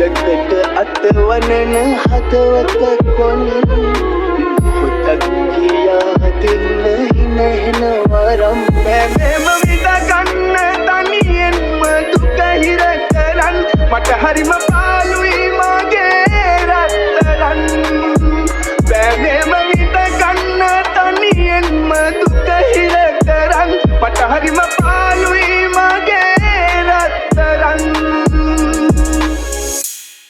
උලකට අතවනන හදවත කොනින් හොතක් කියා දෙන්න හිනහෙන වරම් මෑම විඳ ගන්න තනියෙන්ම දුක හිර කරන් මට හරිම පාළුයි මගේ රත්තරන් මෑම විඳ ගන්න තනියෙන්ම දුක හිර කරන් මට හරිම පාළුයි මගේ රත්තරන්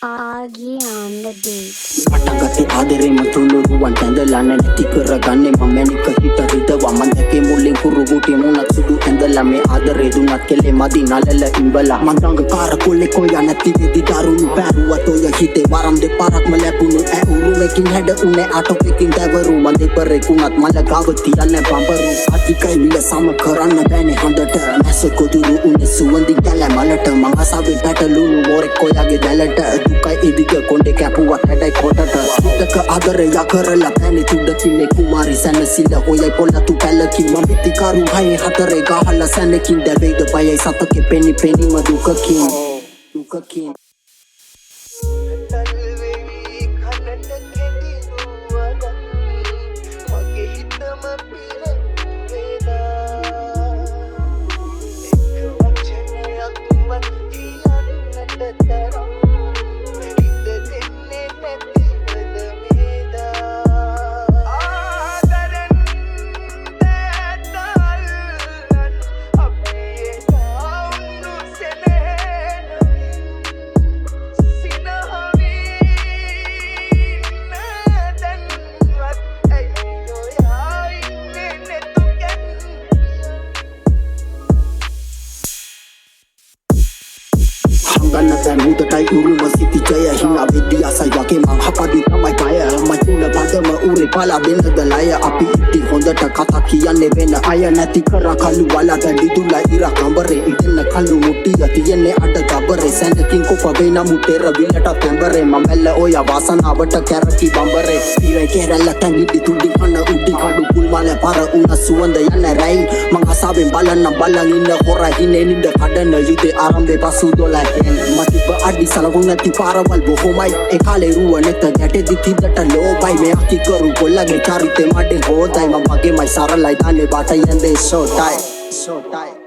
Augie on the beat. පටගති ආදරෙම තුළුරුවන් ඇඳලා නැති කරගන්නේ මම මැනික හිත රිදවා මන් දැකේ මුලින් කුරුගුටි මුණත් සුදු ඇඳලා මේ ආදරේ දුන්නත් කෙලේ මදි නලල ඉඹලා මන් දඟකාර කොල්ලේ කොයා නැති විදි දරුණු පැරුවත් ඔය හිතේ වරම් දෙපාරක්ම ලැබුණු ඇවුරුමකින් හැඩ උනේ ආටෝපකින් දැවරු මන් දෙපරෙකුණත් මල ගාව තියන්නේ බඹරු අතිකයි මිල සම කරන්න බෑනේ හොඳට නැස කොදුරු උනේ සුවඳින් දැල මලට මං අසාවේ පැටලුණු මොරෙක් කොයාගේ දැලට දුකයි ඉදික කොණ්ඩේ කැපුවත් හැඩයි කොටට සුදක ආදරය කරලා පැණි තුඩකින්නේ කුමාරි සැනසිල්ල ඔයයි පොල්ලතු පැලකින් මම පිටිකාරු හයි හතරේ ගහලා සැනකින් දැවෙයිද බයයි සතකේ පෙනි පෙනීම දුකකින් Ganatan mudatai uruma siti jaya hina vidya sayake mang hapadi tamai kaya majula badama ure pala bena dalaya api itti hondata katha kiyanne wena aya nati kara kalu wala da lidula ira kambare idenna kalu muttiya tiyenne adda gabare sanakin kopa wena mutera vilata tambare mamella oya vasanawata karaki bambare ire kerala tangidi tudi hana uddi kadu pulmala para una suwanda yanna rai mang asaben balanna balang inna hora hine ninda kadana yude arambe pasu dola මතිබ අඩි සලකුණ නැති පාරවල් බොහොමයි ඒ කාලේ රුව නැත ගැටෙදි තිබ්බට low by මේ අකි කරු කොල්ලගේ චරිතේ මඩේ හොදයි මම මගේමයි සරලයි දාන්නේ බාට යන්නේ ෂෝටයි